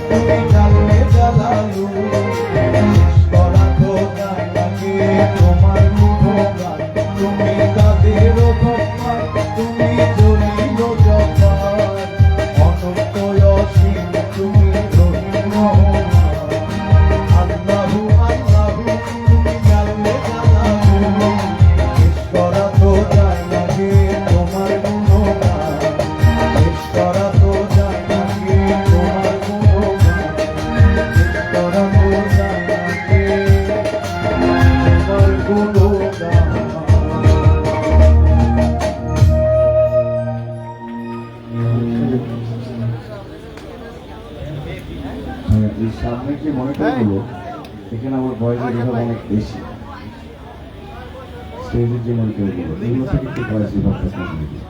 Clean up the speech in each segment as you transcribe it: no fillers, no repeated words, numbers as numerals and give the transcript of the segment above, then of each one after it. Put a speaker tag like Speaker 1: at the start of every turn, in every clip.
Speaker 1: তুমি জানলে জালালু করা তো যায় নাকি তোমার গুণগান তুমি কাদের ভগবান তুমি জলিল জব্বার অনন্ত অসীম তুমি রহিম রহমান আল্লাহু আল্লাহু তুমি জানলে জালালু করা তো যায় নাকি তোমার গুণগান করা তো যায় নাকি তোমার গুণগান করা তো যায় নাকি তোমার গুণগান। এই সামনে যে মনিটর গুলো এখানে আমার ভয়েসের লেভেল অনেক বেশি, স্টেজের যে মনিটর গুলো এগুলো থেকে একটু ভয়েস লেভেলটা কমিয়ে দিই।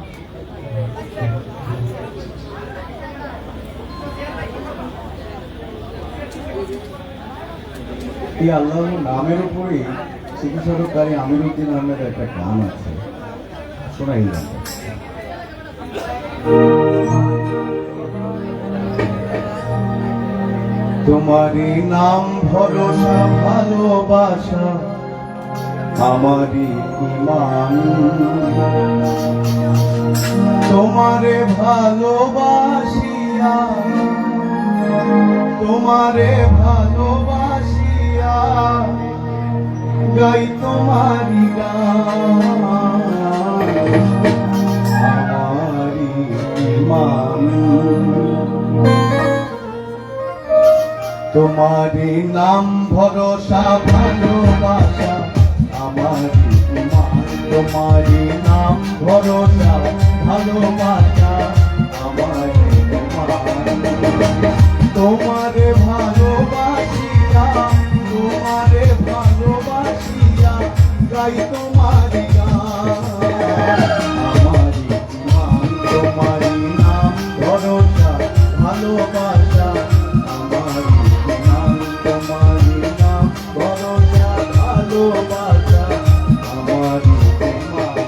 Speaker 1: এই আল্লাহর নামের উপরে চিকিৎসককারী আমিরুদ্দিন আহমেদ একটা গান আছে, শোনাই গানটা। তোমারই নাম ভরসা ভালোবাসা আমারই ইমান, তোমারে ভালোবাসিয়া তোমারে ভালোবাসিয়া গাই তোমারি গান আমারই ইমান। তোমারই নাম ভরসা ভালোবাসা আমারই ইমান, তোমারই নাম ভরসা ভালোবাসা আমারই ইমান। তোমারে ভালোবাসিয়া তোমারে ভালোবাসিয়া গাই তোমারি গান আমারই ইমান। তোমারই নাম ভরসা ভালোবাসা আমারই ইমান, তোমারই নাম ভরসা ভালোবাসা আমারই ইমান।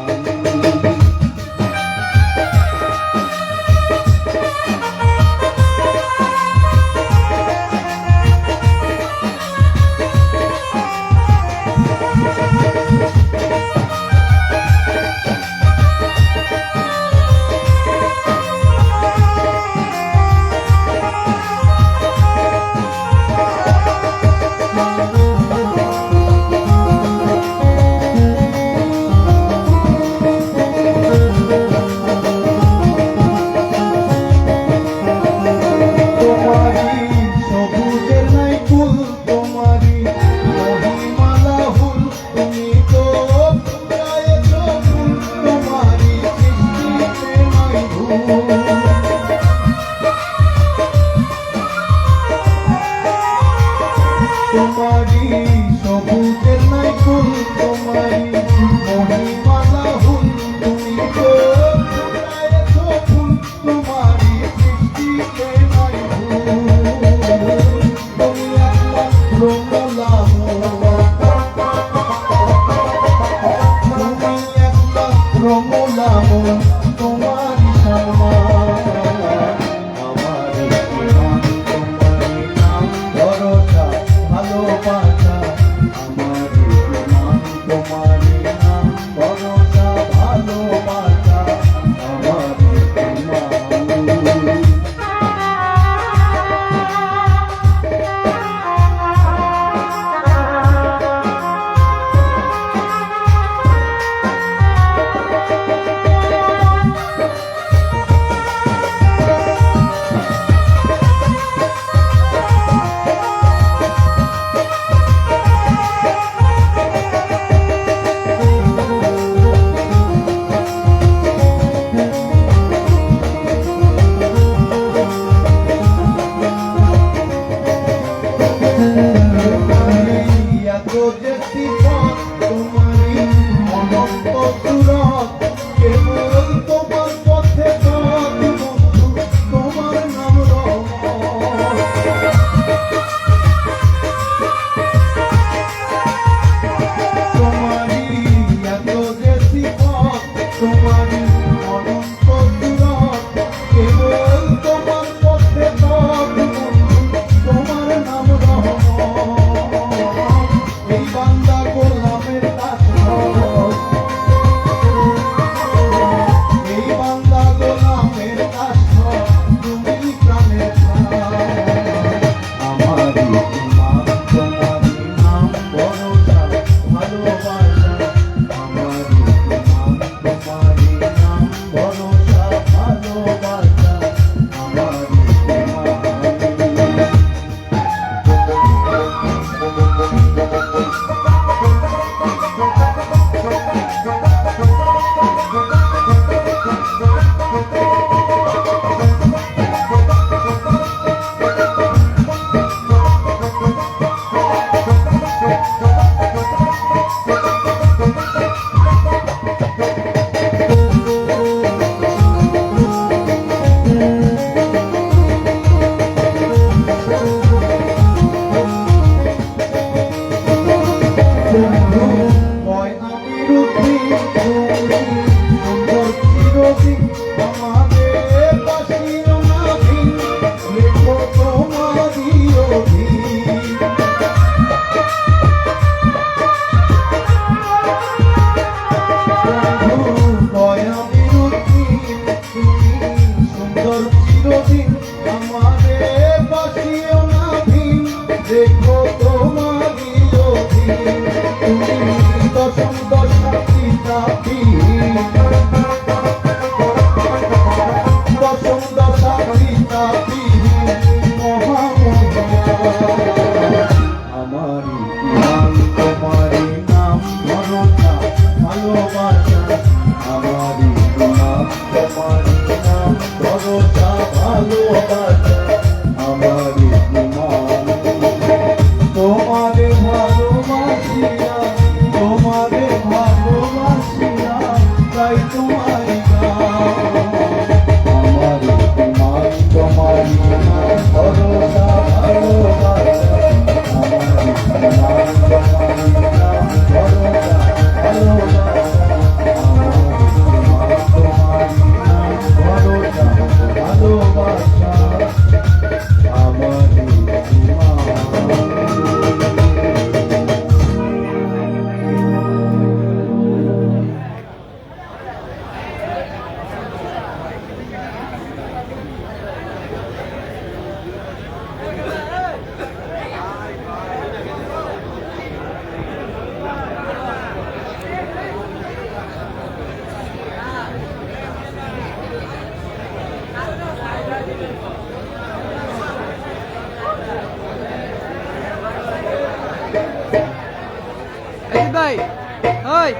Speaker 1: রেখো তোমারই অধীন, তুমি দশম দশা পিতা দশম দশা পিতা আমারই নাম তোমারই নাম ভরসা ভালোবাসা, আমারই নাম তোমারই নাম ভরসা ভালোবাসা, আমারই নাম তোমারে ভালোবাসিয়া, তোমারে ভালোবাসিয়া তাই তোমায় গান, আমারই নাম তোমারই নাম ভরসা ভালোবাসা, আমারই নাম তোমারই নাম ভরসা ভালোবাসা, আমারই নাম তোমারই নাম ভরসা ভালোবাসা, আমারই
Speaker 2: এই ভাই ওই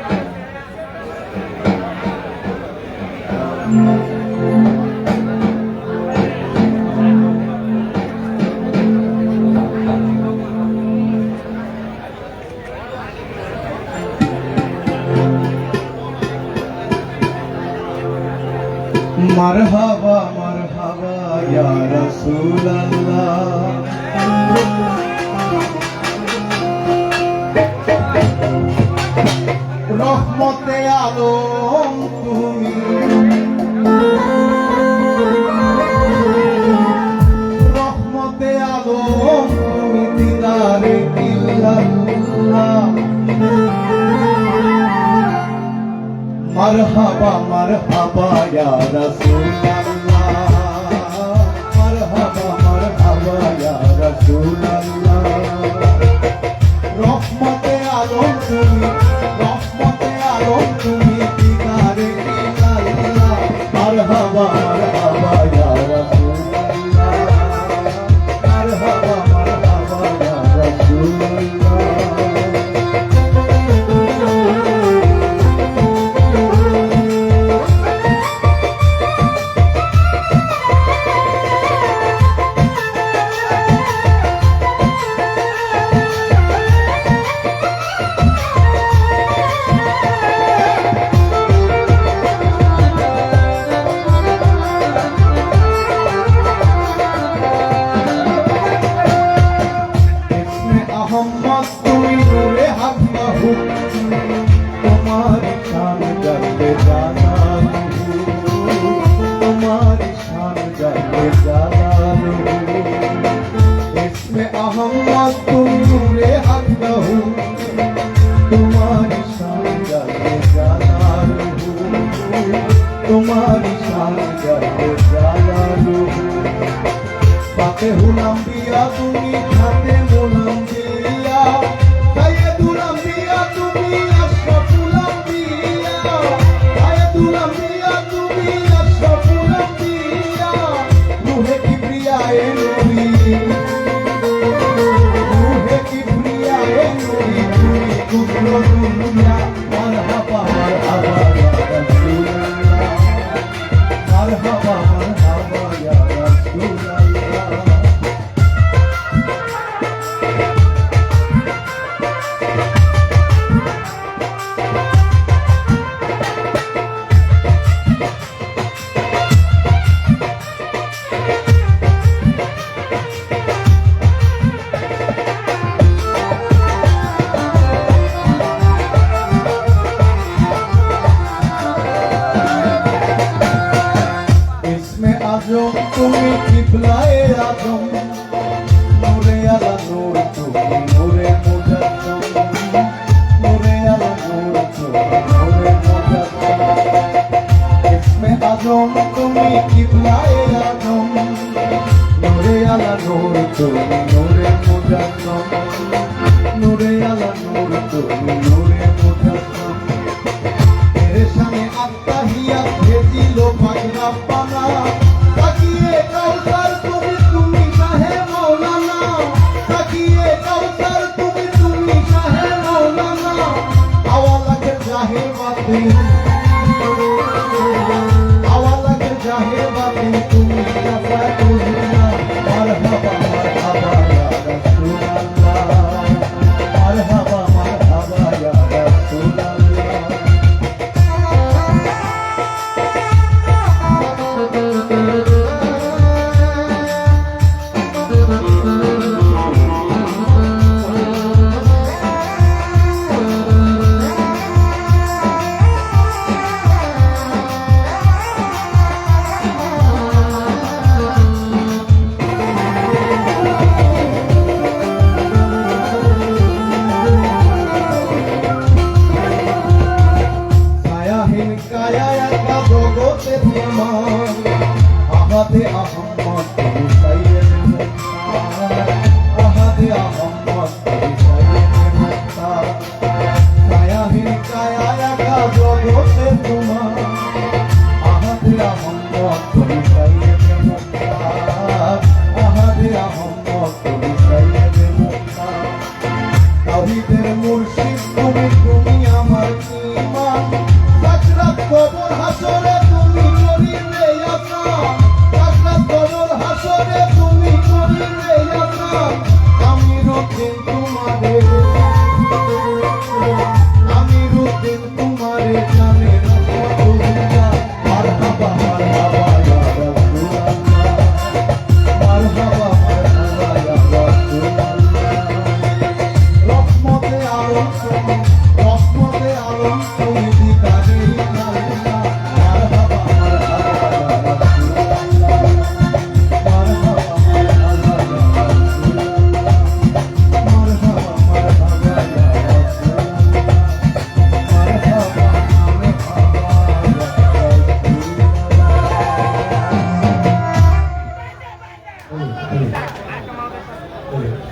Speaker 1: মারহাবা মারহাবা ইয়া রাসূলুল্লাহ, রহমতে আলম তুমি, রহমতে আলম তুমি, দিদারে ইল্লাল্লাহ, মারহাবা মারহাবা ইয়া রাসূলুল্লাহ, মারহাবা মারহাবা ইয়া রাসূলুল্লাহ, রহমতে আলম তুমি, রহমতে আলম তুমি, দিদারে ইল্লাল্লাহ, মারহাবা মারহাবা ইয়া রাসূলুল্লাহ, মারহাবা মারহাবা ইয়া রাসূলুল্লাহ। तुम्हारी शान जब जालालू पाते हुलम दिया तुमी खाते मुलम दिया काये दुलम दिया तुमी अशरफुलम दिया काये दुलम दिया तुमी अशरफुलम दिया रूहे किब्रिया ए नबी रूहे নূর তুমি নূরে মুজাসসাম নূরে আলা নূর তুমি নূরে মুজাসসাম তেরে সামনে আত্তাহিয়াত ভেজিল পাক রাব্বানা তাকিয়ে কাউসার তুমি শাহে মাওলানা তাকিয়ে কাউসার তুমি শাহে মাওলানা আওয়ালাক জাহে বাতি আওয়ালাক জাহে বাতি তুমি শাফাতুল্লাহ মারহাবা মারহাবা ইয়া রাসূলুল্লাহ মারহাবা মারহাবা ইয়া রাসূলুল্লাহ আহাদে আহম্মদ তুমি সাইয়েদ মুখতার আহাদে আহম্মদ তুমি সাইয়েদ মুখতার ছায়াহীন কায়া একা জগতে তোমার আহাদে আহম্মদ তুমি সাইয়েদ মুখতার আহাদে আহম্মদ তুমি সাইয়েদ মুখতার তাওহীদের মুর্শিদ তুমি আমার ঈমান সাকরাত কবর হাসরে তুমি করিবে ইয়াসার সাকরাত কবর হাসরে তুমি করিবে ইয়াসার আমি রুদিন তোমারে জানে রাসূলুল্লাহ মারহাবা মারহাবা ইয়া রাসূলুল্লাহ মারহাবা মারহাবা ইয়া রাসূলুল্লাহ রহমতে আলম তুমি দিদারে আল্লাহ মারহাবা মারহাবা ইয়া রাসূলুল্লাহ মারহাবা মারহাবা ইয়া রাসূলুল্লাহ মারহাবা মারহাবা ইয়া রাসূলুল্লাহ মারহাবা মারহাবা ইয়া রাসূলুল্লাহ